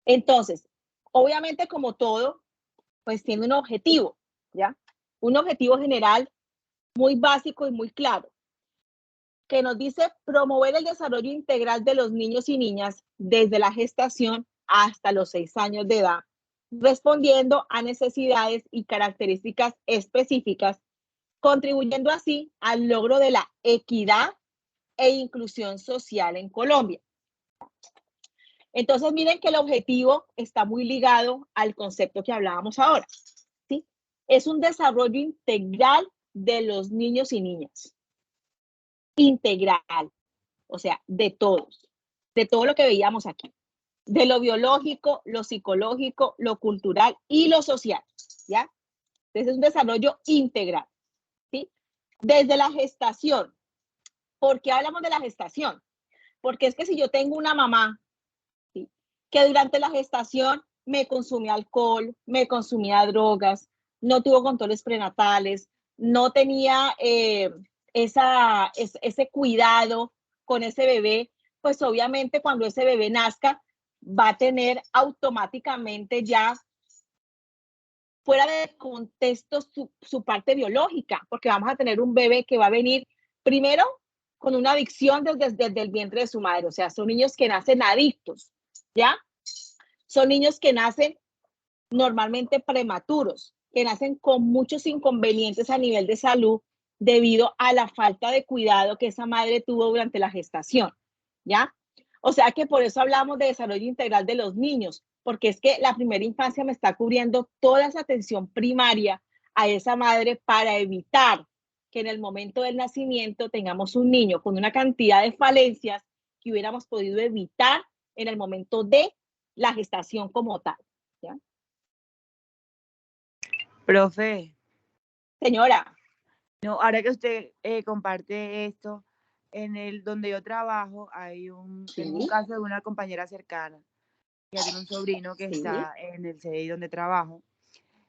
Entonces, obviamente como todo, pues tiene un objetivo, ¿ya? Un objetivo general muy básico y muy claro, que nos dice promover el desarrollo integral de los niños y niñas desde la gestación hasta los 6 años de edad, respondiendo a necesidades y características específicas, contribuyendo así al logro de la equidad e inclusión social en Colombia. Entonces, miren que el objetivo está muy ligado al concepto que hablábamos ahora, ¿sí? Es un desarrollo integral de los niños y niñas. Integral, o sea, de todo lo que veíamos aquí, de lo biológico, lo psicológico, lo cultural y lo social, ¿ya? Entonces es un desarrollo integral, ¿sí? Desde la gestación. ¿Por qué hablamos de la gestación? Porque es que si yo tengo una mamá, ¿sí?, que durante la gestación me consumía alcohol, me consumía drogas, no tuvo controles prenatales, no tenía ese cuidado con ese bebé, pues obviamente cuando ese bebé nazca va a tener automáticamente ya fuera de contexto su parte biológica, porque vamos a tener un bebé que va a venir primero con una adicción desde el vientre de su madre, o sea, son niños que nacen adictos, ¿ya? Son niños que nacen normalmente prematuros, que nacen con muchos inconvenientes a nivel de salud debido a la falta de cuidado que esa madre tuvo durante la gestación, ¿ya? O sea que por eso hablamos de desarrollo integral de los niños, porque es que la primera infancia me está cubriendo toda esa atención primaria a esa madre para evitar que en el momento del nacimiento tengamos un niño con una cantidad de falencias que hubiéramos podido evitar en el momento de la gestación como tal, ¿ya? Profe, Señora, no, ahora que usted comparte esto, en el donde yo trabajo tengo un sí, caso de una compañera cercana, que ya tiene un sobrino que sí, está en el CDI donde trabajo,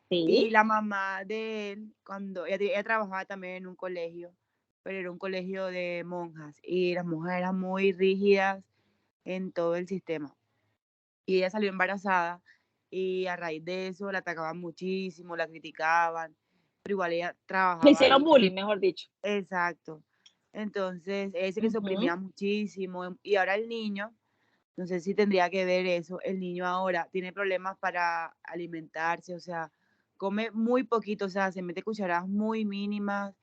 y sí, la mamá de él, ella trabajaba también en un colegio, pero era un colegio de monjas, y las monjas eran muy rígidas en todo el sistema. Y ella salió embarazada, y a raíz de eso la atacaban muchísimo, la criticaban, pero igual ella le trabajaba hicieron ahí. bullying, mejor dicho. Exacto. Entonces, ese que se Ujú. oprimía muchísimo. Y ahora el niño, no sé si tendría que ver eso, el niño ahora tiene problemas para alimentarse, o sea, come muy poquito, o sea, se mete cucharadas muy mínimas,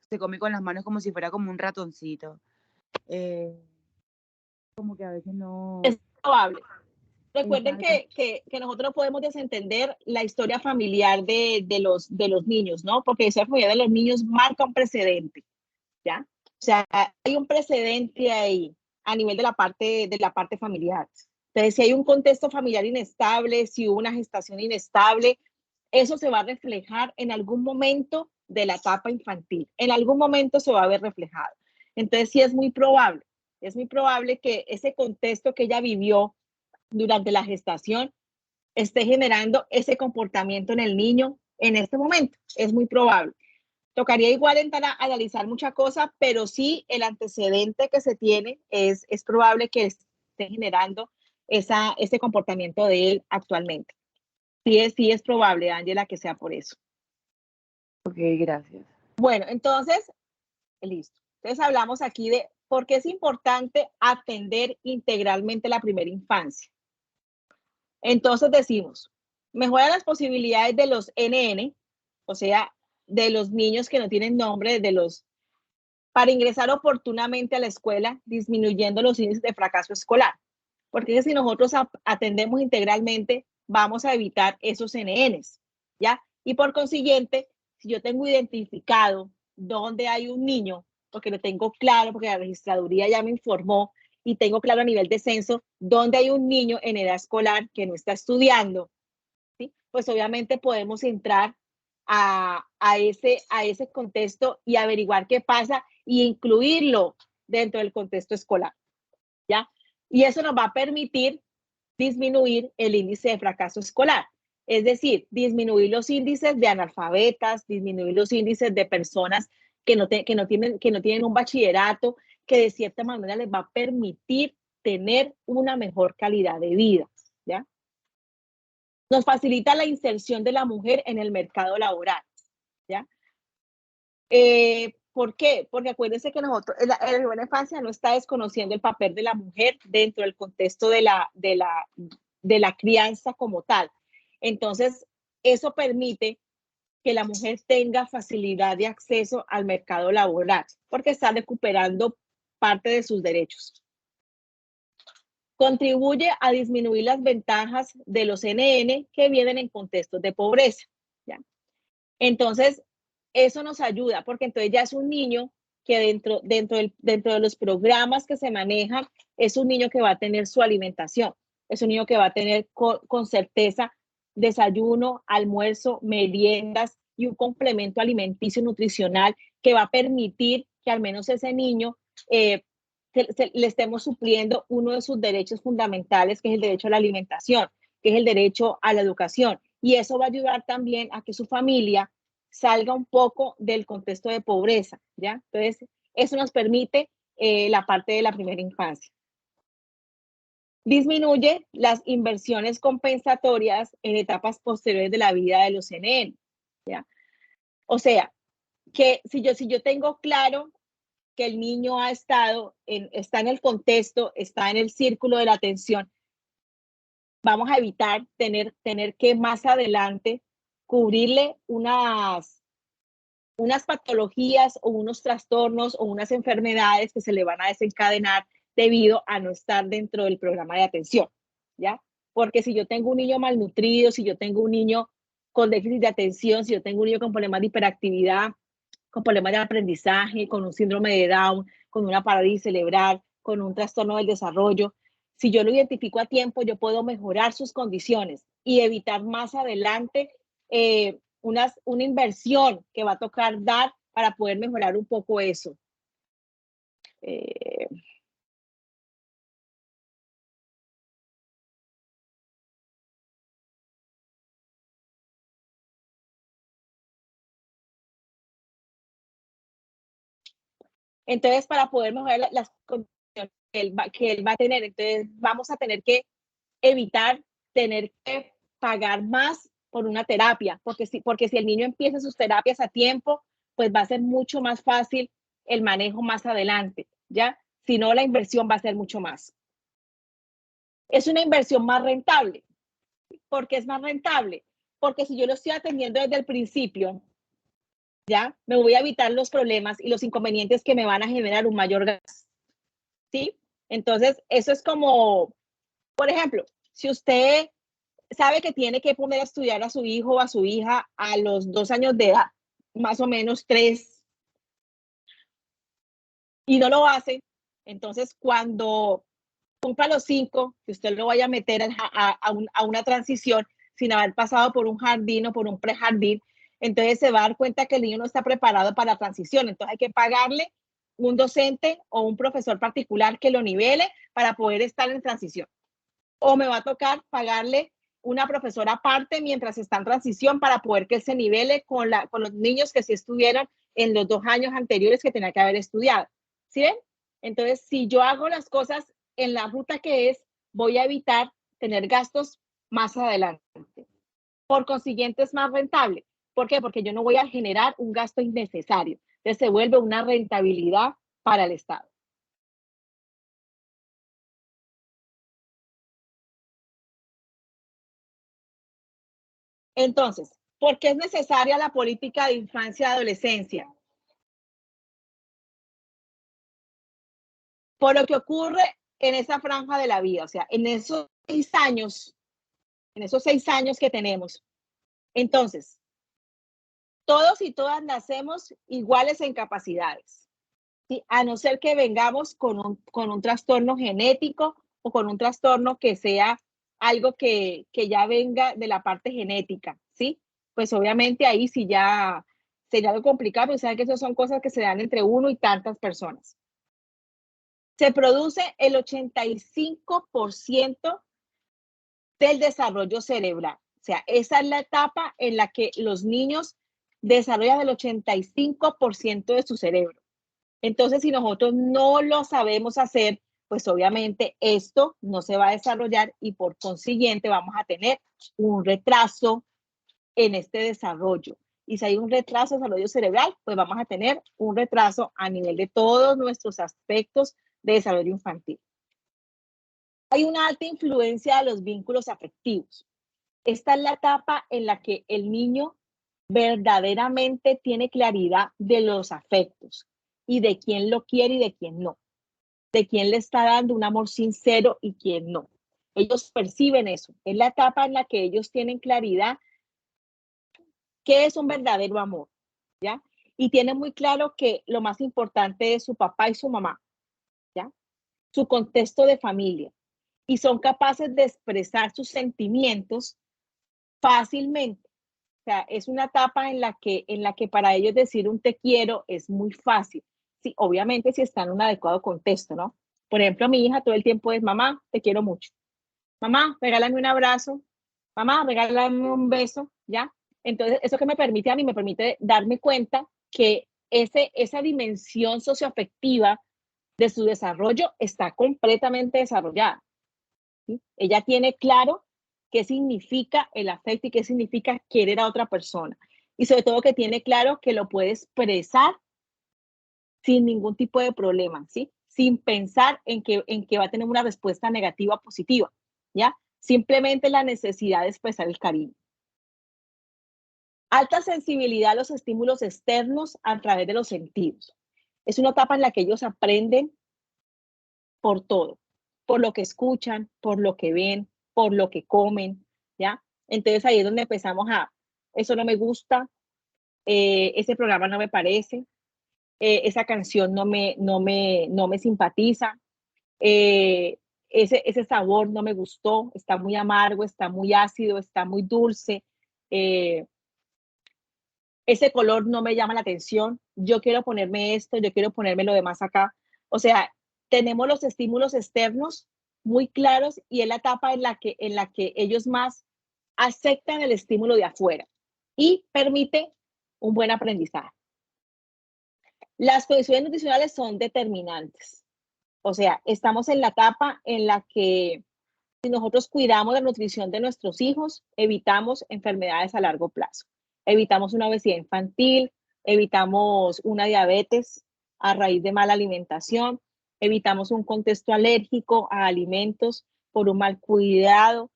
se come con las manos como si fuera como un ratoncito. Eh, como que a veces no. Es probable. Recuerden Exacto. que nosotros podemos desentender la historia familiar de los niños, ¿no? Porque la historia familiar de los niños marca un precedente, ¿ya? O sea, hay un precedente ahí a nivel de la parte familiar. Entonces, si hay un contexto familiar inestable, si hubo una gestación inestable, eso se va a reflejar en algún momento de la etapa infantil. En algún momento se va a ver reflejado. Entonces, sí es muy probable que ese contexto que ella vivió durante la gestación esté generando ese comportamiento en el niño en este momento. Es muy probable. Tocaría igual entrar a analizar muchas cosas, pero sí el antecedente que se tiene es probable que esté generando ese comportamiento de él actualmente. Sí es probable, Ángela, que sea por eso. Ok, gracias. Bueno, entonces, listo. Entonces hablamos aquí de por qué es importante atender integralmente la primera infancia. Entonces decimos, mejora las posibilidades de los NN, o sea, de los niños que no tienen nombre, para ingresar oportunamente a la escuela, disminuyendo los índices de fracaso escolar. Porque si nosotros atendemos integralmente, vamos a evitar esos NNs, ¿ya? Y por consiguiente, si yo tengo identificado dónde hay un niño, porque lo tengo claro, porque la registraduría ya me informó y tengo claro a nivel de censo dónde hay un niño en edad escolar que no está estudiando, ¿sí? Pues obviamente podemos entrar a ese contexto y averiguar qué pasa y incluirlo dentro del contexto escolar, ¿ya? Y eso nos va a permitir disminuir el índice de fracaso escolar. Es decir, disminuir los índices de analfabetas, disminuir los índices de personas que no tienen un bachillerato, que de cierta manera les va a permitir tener una mejor calidad de vida, ¿ya? nos facilita la inserción de la mujer en el mercado laboral, ¿ya? ¿Por qué? Porque acuérdense que nosotros, la buena infancia no está desconociendo el papel de la mujer dentro del contexto de la crianza como tal. Entonces, eso permite que la mujer tenga facilidad de acceso al mercado laboral, porque está recuperando parte de sus derechos. Contribuye a disminuir las ventajas de los NN que vienen en contextos de pobreza, ¿ya? Entonces, eso nos ayuda, porque entonces ya es un niño que dentro de los programas que se manejan, es un niño que va a tener su alimentación, es un niño que va a tener con certeza desayuno, almuerzo, meriendas y un complemento alimenticio nutricional que va a permitir que al menos ese niño le estemos supliendo uno de sus derechos fundamentales, que es el derecho a la alimentación, que es el derecho a la educación. Y eso va a ayudar también a que su familia salga un poco del contexto de pobreza, ¿ya? Entonces, eso nos permite la parte de la primera infancia. Disminuye las inversiones compensatorias en etapas posteriores de la vida de los NN, ¿ya? O sea, que si yo tengo claro que el niño está en el contexto, está en el círculo de la atención, vamos a evitar tener que más adelante cubrirle unas patologías o unos trastornos o unas enfermedades que se le van a desencadenar debido a no estar dentro del programa de atención, ¿ya? Porque si yo tengo un niño malnutrido, si yo tengo un niño con déficit de atención, si yo tengo un niño con problemas de hiperactividad, con problemas de aprendizaje, con un síndrome de Down, con una parálisis cerebral, con un trastorno del desarrollo, si yo lo identifico a tiempo, yo puedo mejorar sus condiciones y evitar más adelante una inversión que va a tocar dar para poder mejorar un poco eso. Entonces, para poder mejorar las condiciones que él va a tener, entonces vamos a tener que evitar tener que pagar más por una terapia, porque si el niño empieza sus terapias a tiempo, pues va a ser mucho más fácil el manejo más adelante, ¿ya? Si no, la inversión va a ser mucho más. Es una inversión más rentable. ¿Por qué es más rentable? Porque si yo lo estoy atendiendo desde el principio, ¿ya? Me voy a evitar los problemas y los inconvenientes que me van a generar un mayor gasto, ¿sí? Entonces, eso es como, por ejemplo, si usted sabe que tiene que poner a estudiar a su hijo o a su hija a los 2 años de edad, más o menos 3, y no lo hace, entonces cuando cumpla los 5, que usted lo vaya a meter a una transición sin haber pasado por un jardín o por un prejardín, entonces se va a dar cuenta que el niño no está preparado para la transición, entonces hay que pagarle un docente o un profesor particular que lo nivele para poder estar en transición. O me va a tocar pagarle una profesora aparte mientras está en transición para poder que se nivele con los niños que sí estuvieron en los 2 años anteriores que tenía que haber estudiado. ¿Sí ven? Entonces, si yo hago las cosas en la ruta que es, voy a evitar tener gastos más adelante. Por consiguiente, es más rentable. ¿Por qué? Porque yo no voy a generar un gasto innecesario. Entonces, se vuelve una rentabilidad para el Estado. Entonces, ¿por qué es necesaria la política de infancia y adolescencia? Por lo que ocurre en esa franja de la vida, o sea, en esos 6 años que tenemos. Entonces, todos y todas nacemos iguales en capacidades, ¿sí? A no ser que vengamos con un trastorno genético o con un trastorno que sea algo que ya venga de la parte genética, ¿sí? Pues obviamente ahí sí ya sería algo complicado, pero saben que esas son cosas que se dan entre uno y tantas personas. Se produce el 85% del desarrollo cerebral. O sea, esa es la etapa en la que los niños desarrollan el 85% de su cerebro. Entonces, si nosotros no lo sabemos hacer, pues obviamente esto no se va a desarrollar y por consiguiente vamos a tener un retraso en este desarrollo. Y si hay un retraso de desarrollo cerebral, pues vamos a tener un retraso a nivel de todos nuestros aspectos de desarrollo infantil. Hay una alta influencia de los vínculos afectivos. Esta es la etapa en la que el niño verdaderamente tiene claridad de los afectos y de quién lo quiere y de quién no, de quién le está dando un amor sincero y quién no. Ellos perciben eso. Es la etapa en la que ellos tienen claridad qué es un verdadero amor, ¿ya? Y tienen muy claro que lo más importante es su papá y su mamá, ¿ya? Su contexto de familia. Y son capaces de expresar sus sentimientos fácilmente. O sea, es una etapa en la que para ellos decir un te quiero es muy fácil. Sí, obviamente si está en un adecuado contexto, ¿no? Por ejemplo, mi hija todo el tiempo es, mamá, te quiero mucho. Mamá, regálame un abrazo. Mamá, regálame un beso, ¿ya? Entonces, eso que me permite a mí, me permite darme cuenta que esa dimensión socioafectiva de su desarrollo está completamente desarrollada, ¿sí? Ella tiene claro qué significa el afecto y qué significa querer a otra persona. Y sobre todo que tiene claro que lo puede expresar sin ningún tipo de problema, ¿sí? Sin pensar en que va a tener una respuesta negativa o positiva, ¿ya? Simplemente la necesidad de expresar el cariño. Alta sensibilidad a los estímulos externos a través de los sentidos. Es una etapa en la que ellos aprenden por todo, por lo que escuchan, por lo que ven, por lo que comen, ¿ya? Entonces ahí es donde empezamos a, eso no me gusta, ese programa no me parece, esa canción no me simpatiza, ese sabor no me gustó, está muy amargo, está muy ácido, está muy dulce, ese color no me llama la atención, yo quiero ponerme esto, yo quiero ponerme lo demás acá. O sea, tenemos los estímulos externos muy claros y es la etapa en la que ellos más aceptan el estímulo de afuera y permite un buen aprendizaje. Las condiciones nutricionales son determinantes. O sea, estamos en la etapa en la que si nosotros cuidamos la nutrición de nuestros hijos, evitamos enfermedades a largo plazo. Evitamos una obesidad infantil, evitamos una diabetes a raíz de mala alimentación, evitamos un contexto alérgico a alimentos por un mal cuidado,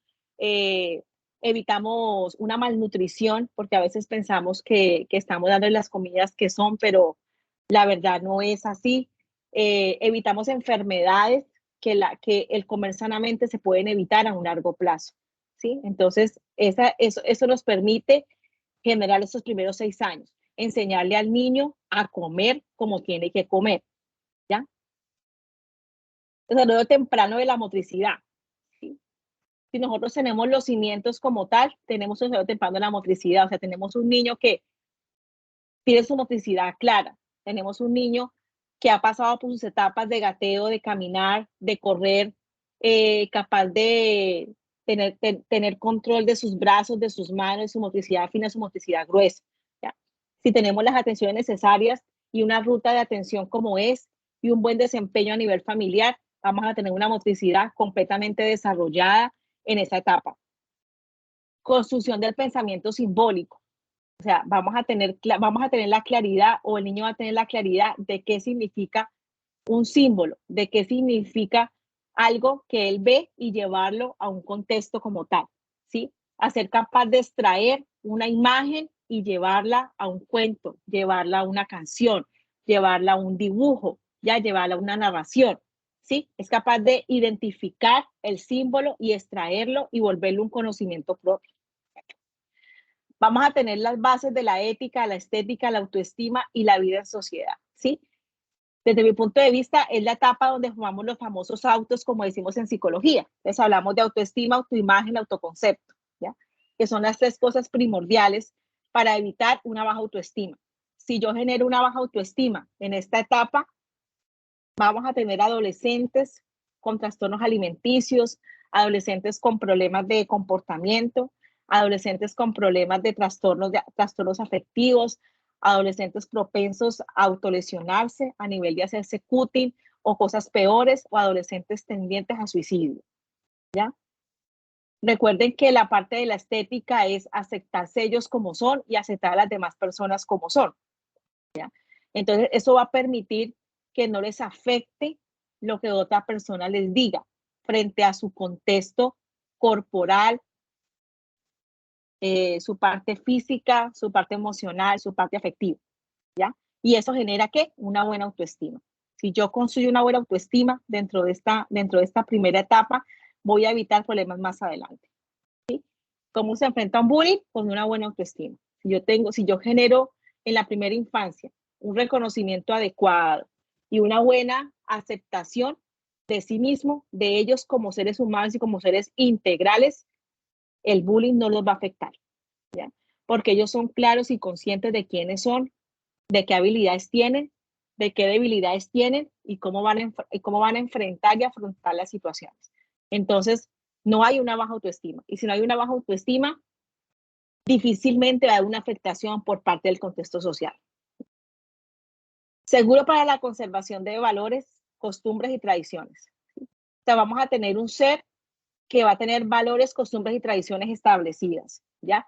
evitamos una malnutrición, porque a veces pensamos que estamos dando las comidas que son, pero la verdad no es así. Evitamos enfermedades que el comer sanamente se pueden evitar a un largo plazo, ¿sí? Entonces, eso nos permite generar esos primeros 6 años, enseñarle al niño a comer como tiene que comer, ¿ya? El desarrollo temprano de la motricidad, ¿sí? Si nosotros tenemos los cimientos como tal, tenemos un desarrollo temprano de la motricidad, o sea, tenemos un niño que tiene su motricidad clara, tenemos un niño que ha pasado por sus etapas de gateo, de caminar, de correr, capaz de tener control de sus brazos, de sus manos, de su motricidad fina, su motricidad gruesa, ¿ya? Si tenemos las atenciones necesarias y una ruta de atención como es y un buen desempeño a nivel familiar, vamos a tener una motricidad completamente desarrollada en esa etapa. Construcción del pensamiento simbólico. O sea, vamos a tener la claridad o el niño va a tener la claridad de qué significa un símbolo, de qué significa algo que él ve y llevarlo a un contexto como tal, ¿sí? A ser capaz de extraer una imagen y llevarla a un cuento, llevarla a una canción, llevarla a un dibujo, ya llevarla a una narración, ¿sí? Es capaz de identificar el símbolo y extraerlo y volverlo un conocimiento propio. Vamos a tener las bases de la ética, la estética, la autoestima y la vida en sociedad, ¿sí? Desde mi punto de vista, es la etapa donde formamos los famosos autos, como decimos en psicología. Entonces, hablamos de autoestima, autoimagen, autoconcepto, ¿ya? Que son las 3 cosas primordiales para evitar una baja autoestima. Si yo genero una baja autoestima en esta etapa, vamos a tener adolescentes con trastornos alimenticios, adolescentes con problemas de comportamiento, adolescentes con problemas de trastornos afectivos, adolescentes propensos a autolesionarse a nivel de hacerse cutting o cosas peores, o adolescentes tendientes a suicidio, ¿ya? Recuerden que la parte de la estética es aceptarse ellos como son y aceptar a las demás personas como son, ¿ya? Entonces, eso va a permitir que no les afecte lo que otra persona les diga frente a su contexto corporal, su parte física, su parte emocional, su parte afectiva, ¿ya? Y eso genera, ¿qué? Una buena autoestima. Si yo construyo una buena autoestima dentro de esta primera etapa, voy a evitar problemas más adelante, ¿sí? ¿Cómo se enfrenta a un bullying? Con una buena autoestima. Si yo genero en la primera infancia un reconocimiento adecuado y una buena aceptación de sí mismo, de ellos como seres humanos y como seres integrales, el bullying no los va a afectar, ¿ya? Porque ellos son claros y conscientes de quiénes son, de qué habilidades tienen, de qué debilidades tienen y cómo van a enfrentar y afrontar las situaciones. Entonces, no hay una baja autoestima. Y si no hay una baja autoestima, difícilmente va a haber una afectación por parte del contexto social. Seguro para la conservación de valores, costumbres y tradiciones. O sea, vamos a tener un ser que va a tener valores, costumbres y tradiciones establecidas, ¿ya?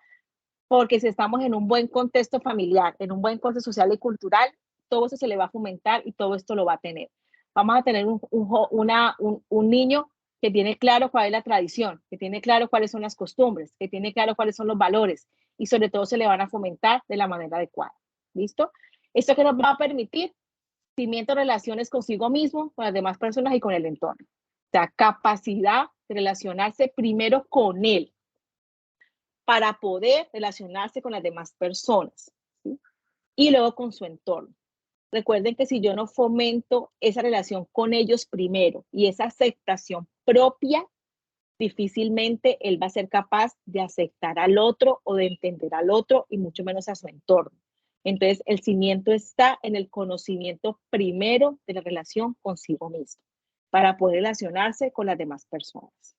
Porque si estamos en un buen contexto familiar, en un buen contexto social y cultural, todo eso se le va a fomentar y todo esto lo va a tener. Vamos a tener un niño que tiene claro cuál es la tradición, que tiene claro cuáles son las costumbres, que tiene claro cuáles son los valores y sobre todo se le van a fomentar de la manera adecuada. ¿Listo? Esto que nos va a permitir cimiento relaciones consigo mismo, con las demás personas y con el entorno. O sea, capacidad de relacionarse primero con él para poder relacionarse con las demás personas, ¿sí? Y luego con su entorno. Recuerden que si yo no fomento esa relación con ellos primero y esa aceptación propia, difícilmente él va a ser capaz de aceptar al otro o de entender al otro y mucho menos a su entorno. Entonces, el cimiento está en el conocimiento primero de la relación consigo mismo para poder relacionarse con las demás personas.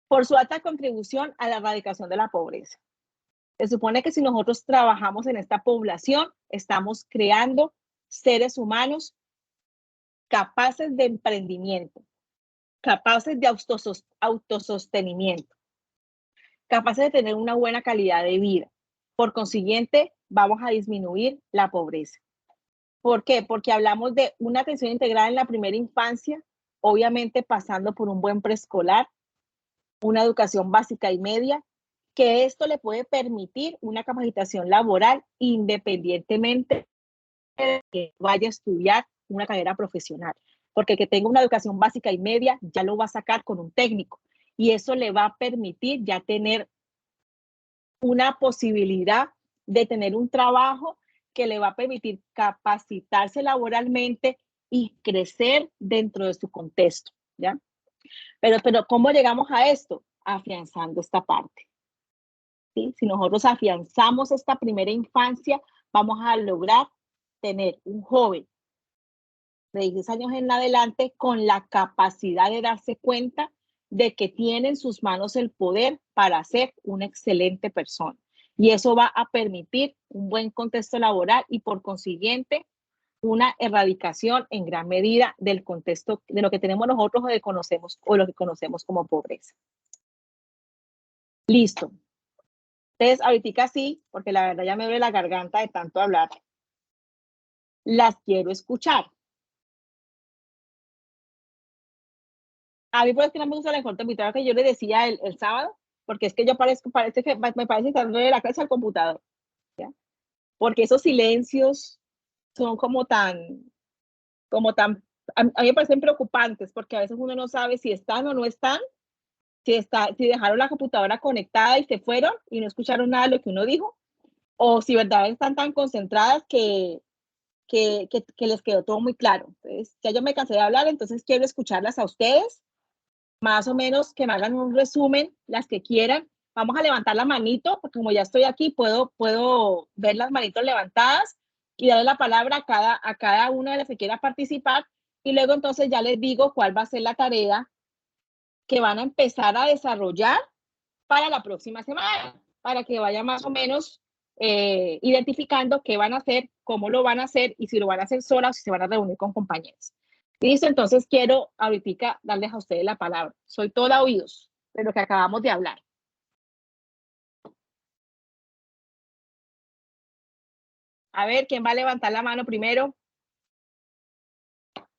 Por su alta contribución a la erradicación de la pobreza. Se supone que si nosotros trabajamos en esta población, estamos creando seres humanos capaces de emprendimiento, capaces de autosostenimiento, capaces de tener una buena calidad de vida. Por consiguiente, vamos a disminuir la pobreza. ¿Por qué? Porque hablamos de una atención integral en la primera infancia, obviamente pasando por un buen preescolar, una educación básica y media, que esto le puede permitir una capacitación laboral independientemente de que vaya a estudiar una carrera profesional, porque que tenga una educación básica y media ya lo va a sacar con un técnico y eso le va a permitir ya tener una posibilidad de tener un trabajo que le va a permitir capacitarse laboralmente y crecer dentro de su contexto, ¿ya? Pero ¿cómo llegamos a esto? Afianzando esta parte, ¿sí? Si nosotros afianzamos esta primera infancia, vamos a lograr tener un joven de 16 años en adelante con la capacidad de darse cuenta de que tiene en sus manos el poder para ser una excelente persona. Y eso va a permitir un buen contexto laboral y por consiguiente una erradicación en gran medida del contexto de lo que tenemos nosotros o lo que conocemos como pobreza. Listo. Entonces, ahorita sí, porque la verdad ya me duele la garganta de tanto hablar. Las quiero escuchar. A mí por eso que no me gusta la computadora que yo le decía el sábado, porque es que yo parece que me parece estar de la clase al computador, ¿ya? Porque esos silencios son a mí me parecen preocupantes, porque a veces uno no sabe si están o no están, si dejaron la computadora conectada y se fueron y no escucharon nada de lo que uno dijo, o si verdaderamente están tan concentradas que les quedó todo muy claro. Entonces, ya yo me cansé de hablar, entonces quiero escucharlas a ustedes, más o menos que me hagan un resumen, las que quieran. Vamos a levantar la manito, porque como ya estoy aquí, puedo ver las manitos levantadas y darle la palabra a cada una de las que quiera participar. Y luego entonces ya les digo cuál va a ser la tarea que van a empezar a desarrollar para la próxima semana, para que vaya más o menos identificando qué van a hacer, cómo lo van a hacer y si lo van a hacer solas o si se van a reunir con compañeros. Listo, entonces quiero ahorita darles a ustedes la palabra. Soy toda oídos de lo que acabamos de hablar. A ver, ¿quién va a levantar la mano primero?